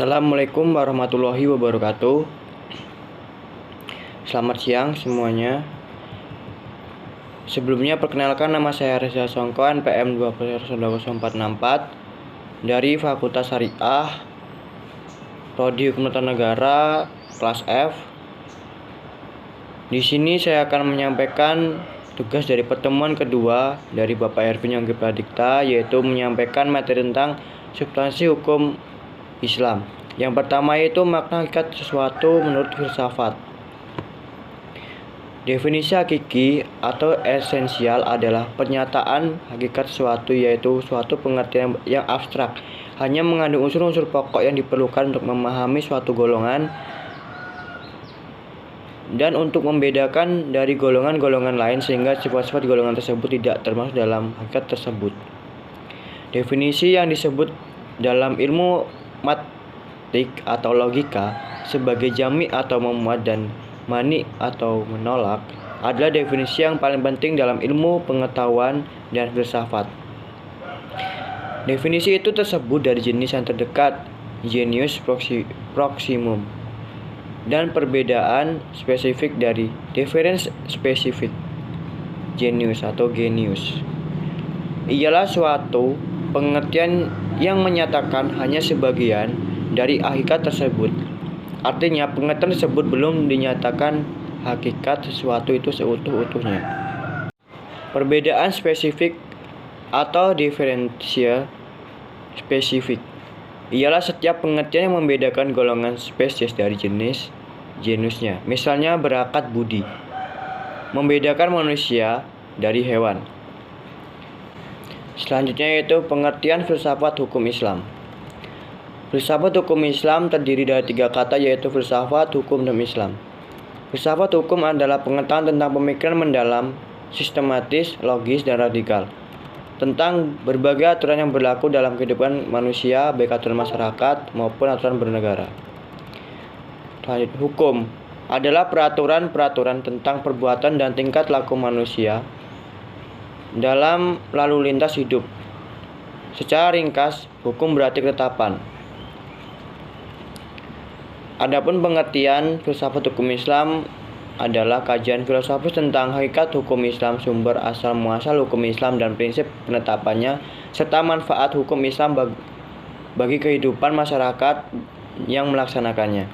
Assalamualaikum warahmatullahi wabarakatuh. Selamat siang semuanya. Sebelumnya perkenalkan, nama saya Reza Songko, NPM 20.044 dari Fakultas Syariah Prodi Hukum Tata Negara kelas F. Di sini saya akan menyampaikan tugas dari pertemuan kedua dari Bapak Erwin Yonggi Pradikta, yaitu menyampaikan materi tentang substansi hukum Islam. Yang pertama yaitu makna hakikat sesuatu menurut filsafat. Definisi hakiki atau esensial adalah pernyataan hakikat sesuatu, yaitu suatu pengertian yang abstrak, hanya mengandung unsur-unsur pokok yang diperlukan untuk memahami suatu golongan dan untuk membedakan dari golongan-golongan lain, sehingga sifat-sifat golongan tersebut tidak termasuk dalam hakikat tersebut. Definisi yang disebut dalam ilmu matematik atau logika sebagai jami atau memuat dan mani atau menolak adalah definisi yang paling penting dalam ilmu pengetahuan dan filsafat. Definisi itu tersebut dari jenis yang terdekat, genius proximum, dan perbedaan spesifik dari difference spesifik, genius atau genius. Ialah suatu pengertian yang menyatakan hanya sebagian dari hakikat tersebut. Artinya, pengertian tersebut belum dinyatakan hakikat sesuatu itu seutuh-utuhnya. Perbedaan spesifik atau diferensial spesifik ialah setiap pengertian yang membedakan golongan spesies dari genusnya. Misalnya berakat budi, membedakan manusia dari hewan. Selanjutnya yaitu pengertian filsafat hukum Islam. Filsafat hukum Islam terdiri dari 3 kata, yaitu filsafat, hukum, dan Islam. Filsafat hukum adalah pengetahuan tentang pemikiran mendalam, sistematis, logis, dan radikal tentang berbagai aturan yang berlaku dalam kehidupan manusia, baik aturan masyarakat maupun aturan bernegara. Selanjutnya, hukum adalah peraturan-peraturan tentang perbuatan dan tingkat laku manusia dalam lalu lintas hidup. Secara ringkas, hukum berarti ketetapan. Adapun pengertian filsafat hukum Islam adalah kajian filosofis tentang hakikat hukum Islam, sumber asal muasal hukum Islam dan prinsip penetapannya, serta manfaat hukum Islam bagi kehidupan masyarakat yang melaksanakannya.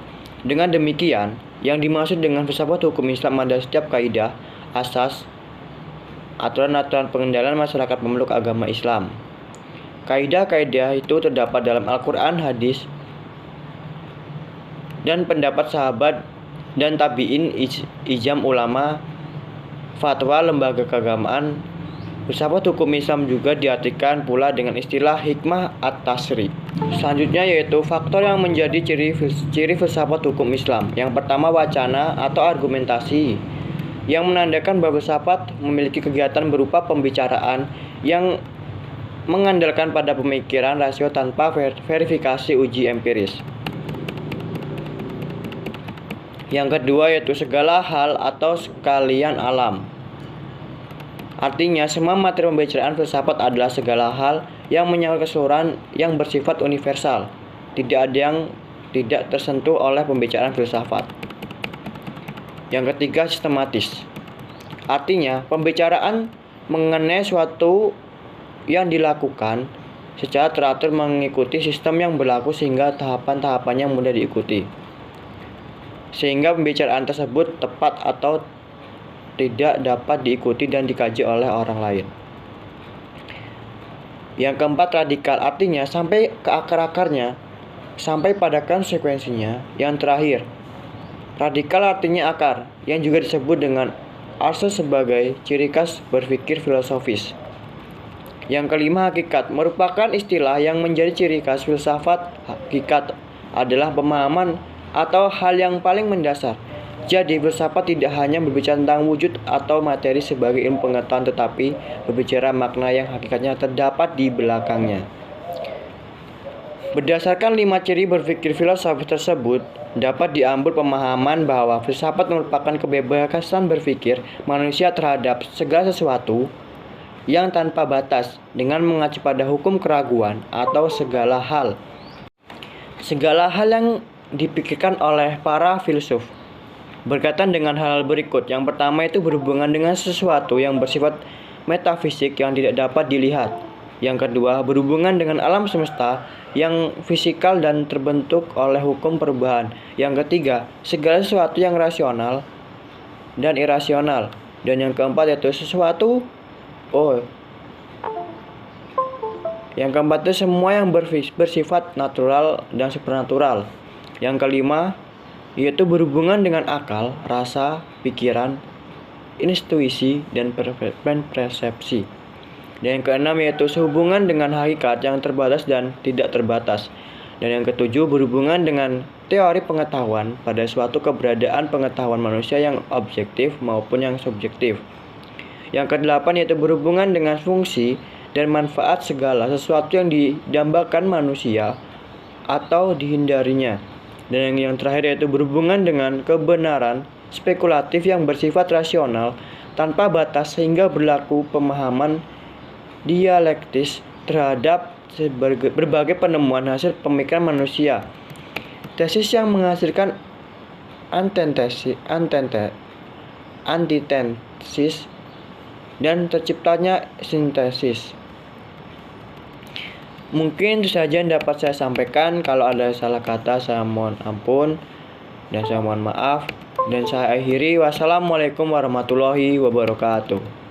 Dengan demikian, yang dimaksud dengan filsafat hukum Islam adalah setiap kaidah, asas, aturan-aturan pengendalian masyarakat pemeluk agama Islam. Kaidah-kaidah itu terdapat dalam Al-Quran, hadis, dan pendapat sahabat dan tabi'in, ijma ulama, fatwa lembaga keagamaan. Filsafat hukum Islam juga diartikan pula dengan istilah hikmah at-tasri. Selanjutnya yaitu faktor yang menjadi ciri filsafat hukum Islam. Yang pertama, wacana atau argumentasi, yang menandakan bahwa filsafat memiliki kegiatan berupa pembicaraan yang mengandalkan pada pemikiran rasio tanpa verifikasi uji empiris. Yang kedua yaitu segala hal atau sekalian alam. Artinya, semua materi pembicaraan filsafat adalah segala hal yang menyangkut keseluruhan yang bersifat universal. Tidak ada yang tidak tersentuh oleh pembicaraan filsafat. Yang ketiga, sistematis. Artinya, pembicaraan mengenai suatu yang dilakukan secara teratur mengikuti sistem yang berlaku sehingga tahapan-tahapannya mudah diikuti, sehingga pembicaraan tersebut tepat atau tidak dapat diikuti dan dikaji oleh orang lain. Yang keempat, radikal. Artinya, sampai ke akar-akarnya, sampai pada konsekuensinya. Yang terakhir, radikal artinya akar, yang juga disebut dengan asas sebagai ciri khas berpikir filosofis. Yang kelima, hakikat, merupakan istilah yang menjadi ciri khas filsafat. Hakikat adalah pemahaman atau hal yang paling mendasar. Jadi, filsafat tidak hanya berbicara tentang wujud atau materi sebagai ilmu pengetahuan, tetapi berbicara makna yang hakikatnya terdapat di belakangnya. Berdasarkan 5 ciri berpikir filosofis tersebut, dapat diambil pemahaman bahwa filsafat merupakan kebebasan berpikir manusia terhadap segala sesuatu yang tanpa batas dengan mengacu pada hukum keraguan atau segala hal. segala hal yang dipikirkan oleh para filsuf berkaitan dengan hal berikut. Yang pertama itu berhubungan dengan sesuatu yang bersifat metafisik yang tidak dapat dilihat. Yang kedua, berhubungan dengan alam semesta yang fisikal dan terbentuk oleh hukum perubahan. Yang ketiga, segala sesuatu yang rasional dan irasional. Dan yang keempat yaitu semua yang bersifat natural dan supernatural. Yang kelima yaitu berhubungan dengan akal, rasa, pikiran, intuisi, dan persepsi. Dan yang keenam yaitu sehubungan dengan hakikat yang terbatas dan tidak terbatas. Dan yang ketujuh berhubungan dengan teori pengetahuan pada suatu keberadaan pengetahuan manusia yang objektif maupun yang subjektif. Yang kedelapan yaitu berhubungan dengan fungsi dan manfaat segala sesuatu yang didambakan manusia atau dihindarinya. Dan yang terakhir yaitu berhubungan dengan kebenaran spekulatif yang bersifat rasional tanpa batas sehingga berlaku pemahaman dialektis terhadap berbagai penemuan hasil pemikiran manusia. Tesis yang menghasilkan antitesis dan terciptanya sintesis. Mungkin itu saja yang dapat saya sampaikan. Kalau ada salah kata saya mohon ampun dan saya mohon maaf. Dan saya akhiri, wassalamualaikum warahmatullahi wabarakatuh.